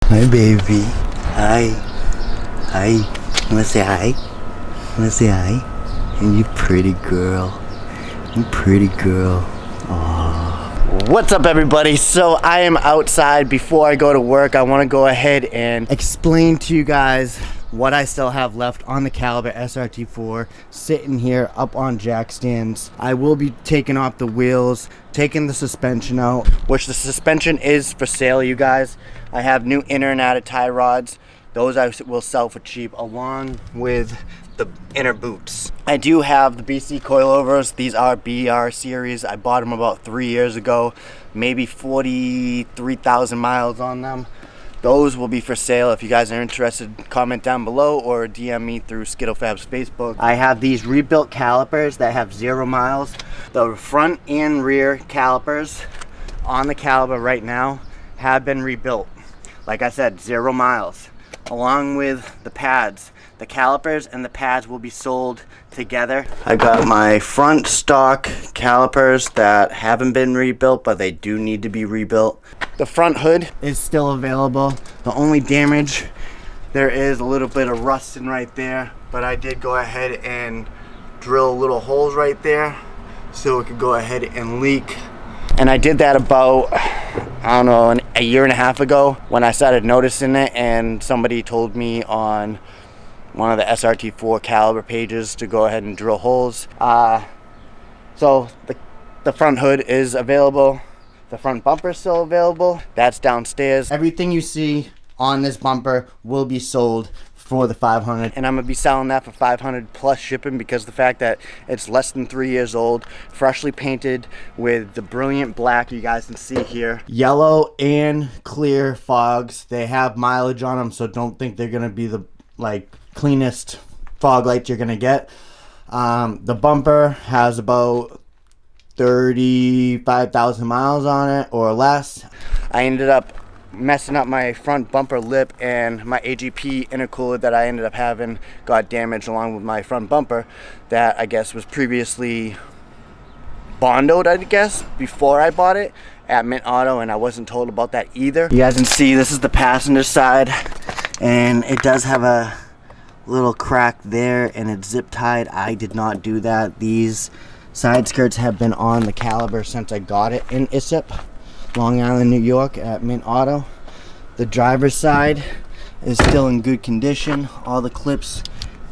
Hi, baby. Hi. Hi. Wanna say hi? Wanna say hi? And you pretty girl. You pretty girl. Aww. What's up, everybody? So I am outside. Before I go to work, I want to go ahead and explain to you guys what I still have left on the Caliber SRT4 sitting here up on jack stands. I will be taking off the wheels, taking the suspension out, which the suspension is for sale, you guys. I have new inner and outer tie rods. Those I will sell for cheap, along with the inner boots. I do have the BC coilovers. These are BR series. I bought them about 3 years ago, maybe 43,000 miles on them. Those will be for sale. If you guys are interested, comment down below or DM me through SkittleFab's Facebook. I have these rebuilt calipers that have 0 miles. The front and rear calipers on the Caliber right now have been rebuilt. Like I said, 0 miles. Along with the pads. The calipers and the pads will be sold together. I got my front stock calipers that haven't been rebuilt, but they do need to be rebuilt. The front hood is still available. The only damage, there is a little bit of rusting right there, but I did go ahead and drill little holes right there so it could go ahead and leak. And I did that about, I don't know, a year and a half ago when I started noticing it, and somebody told me on one of the SRT4 Caliber pages to go ahead and drill holes. So the front hood is available. The front bumper is still available. That's downstairs. Everything you see on this bumper will be sold for the $500, and I'm gonna be selling that for $500 plus shipping, because the fact that it's less than 3 years old, freshly painted with the brilliant black you guys can see here, yellow and clear fogs. They have mileage on them, so don't think they're gonna be the cleanest fog lights you're gonna get. The bumper has about 35,000 miles on it or less. I ended up messing up my front bumper lip, and my AGP intercooler that I ended up having got damaged along with my front bumper that I guess was previously bondoed, I guess, before I bought it at Mint Auto, and I wasn't told about that either. You guys can see this is the passenger side, and it does have a little crack there, and it's zip tied. I did not do that. These side skirts have been on the Caliber since I got it in ISIP, Long Island, New York at Mint Auto. The driver's side is still in good condition. All the clips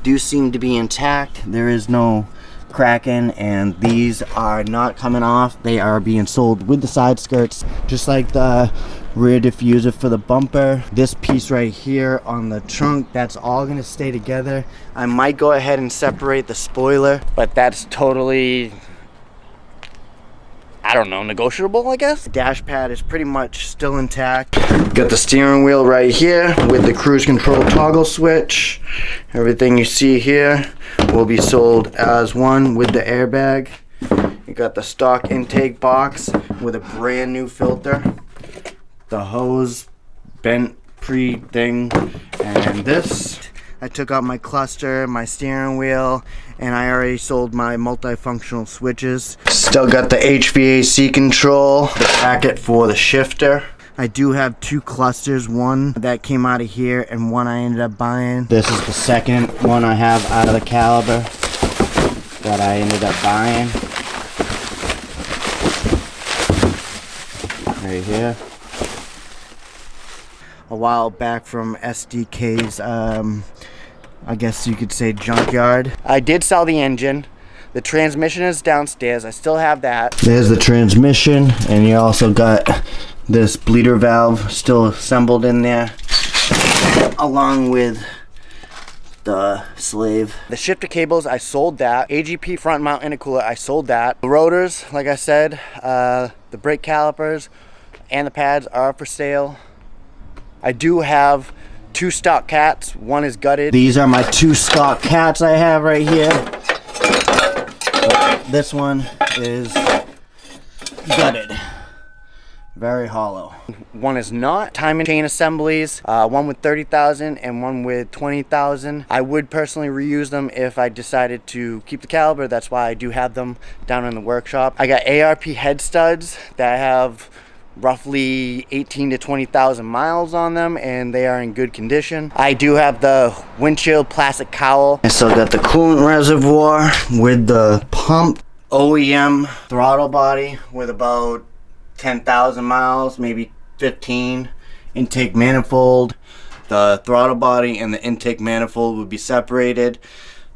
do seem to be intact. There is no cracking, and these are not coming off. They are being sold with the side skirts, just like the rear diffuser for the bumper. This piece right here on the trunk, that's all gonna stay together. I might go ahead and separate the spoiler, but that's totally, I don't know, negotiable, I guess. The dash pad is pretty much still intact. Got the steering wheel right here with the cruise control toggle switch. Everything you see here will be sold as one with the airbag. You got the stock intake box with a brand new filter. The hose bent pre-thing, and this. I took out my cluster, my steering wheel, and I already sold my multifunctional switches. Still got the HVAC control, the bracket for the shifter. I do have 2 clusters, one that came out of here and one I ended up buying. This is the second one I have out of the Caliber that I ended up buying. Right here. A while back from SDK's, I guess you could say, junkyard. I did sell the engine. The transmission is downstairs. I still have that. There's the transmission, and you also got this bleeder valve still assembled in there, along with the slave. The shifter cables, I sold that. AGP front mount intercooler, I sold that. The rotors, like I said, the brake calipers and the pads are for sale. I do have 2 stock cats. One is gutted. These are my 2 stock cats I have right here. This one is gutted. Very hollow. One is not. Time and chain assemblies. One with 30,000 and one with 20,000. I would personally reuse them if I decided to keep the Caliber. That's why I do have them down in the workshop. I got ARP head studs that have roughly 18 to 20,000 miles on them, and they are in good condition. I do have the windshield plastic cowl. I still got the coolant reservoir with the pump, OEM throttle body with about 10,000 miles, maybe 15. Intake manifold. The throttle body and the intake manifold will be separated.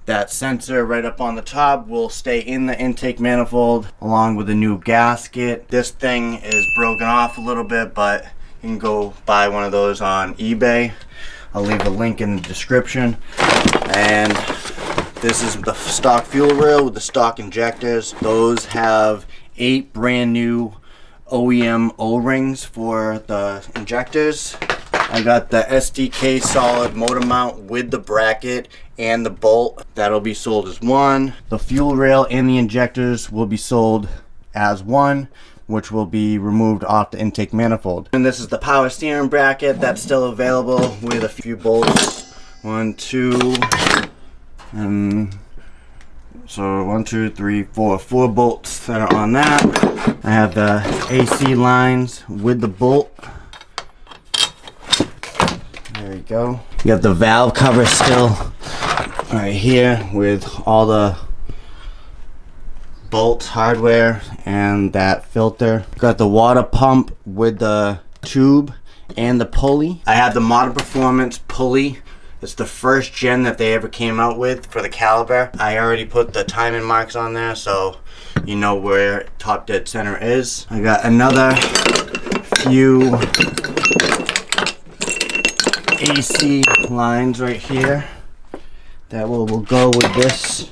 That sensor right up on the top will stay in the intake manifold along with a new gasket. This thing is broken off a little bit, but you can go buy one of those on eBay. I'll leave a link in the description. And this is the stock fuel rail with the stock injectors. Those have 8 brand new OEM O-rings for the injectors. I got the SDK solid motor mount with the bracket and the bolt. That'll be sold as one. The fuel rail and the injectors will be sold as one, which will be removed off the intake manifold. And this is the power steering bracket that's still available with a few bolts. 1, 2, and so 1, 2, 3, 4. 4 bolts that are on that. I have the AC lines with the bolt. There you go. You got the valve cover still right here with all the bolts, hardware, and that filter. Got the water pump with the tube and the pulley. I have the Modern Performance pulley. It's the first gen that they ever came out with for the caliber. I already put the timing marks on there, so you know where top dead center is. I got another few AC lines right here that will go with this,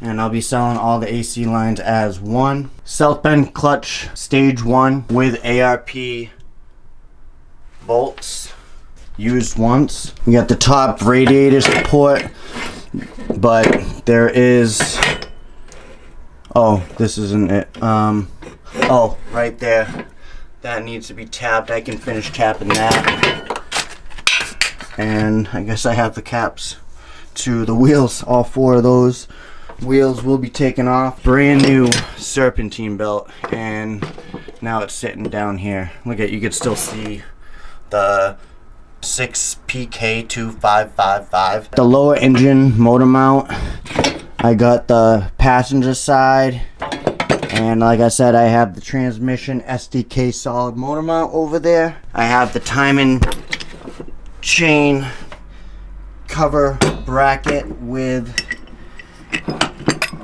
and I'll be selling all the AC lines as one. Self bend clutch stage 1 with ARP bolts, used once. We got the top radiator support, but there is, oh, this isn't it. Oh, right there, that needs to be tapped. I can finish tapping that. And I guess I have the caps to the wheels. All 4 of those wheels will be taken off. Brand new serpentine belt, and now it's sitting down here. Look at, you can still see the 6PK2555. The lower engine motor mount, I got the passenger side, and like I said, I have the transmission SDK solid motor mount over there. I have the timing chain cover bracket with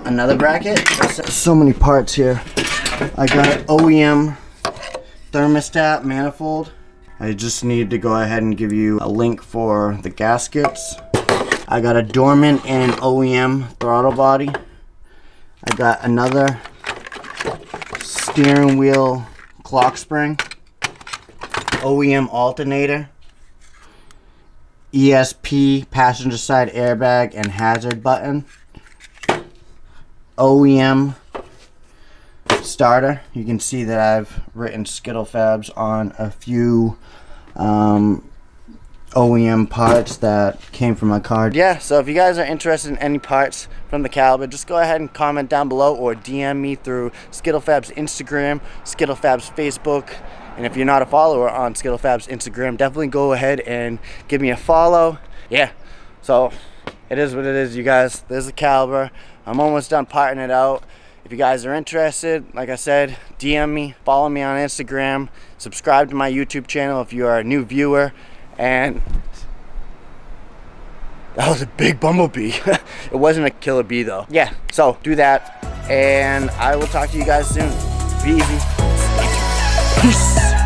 another bracket. So many parts here. I got an OEM thermostat manifold. I just need to go ahead and give you a link for the gaskets. I got a Dorman and an OEM throttle body. I got another steering wheel clock spring, OEM alternator, ESP passenger side airbag and hazard button, OEM starter. You can see that I've written Skittle Fabs on a few OEM parts that came from my car. Yeah, so if you guys are interested in any parts from the caliber, just go ahead and comment down below or DM me through Skittle Fabs Instagram, Skittle Fabs Facebook. And if you're not a follower on Skittle Fabs Instagram, definitely go ahead and give me a follow. Yeah, so it is what it is, you guys. There's the caliber. I'm almost done parting it out. If you guys are interested, like I said, DM me, follow me on Instagram, subscribe to my YouTube channel if you are a new viewer. And that was a big bumblebee. It wasn't a killer bee though. Yeah, so do that, and I will talk to you guys soon. Be easy. Peace.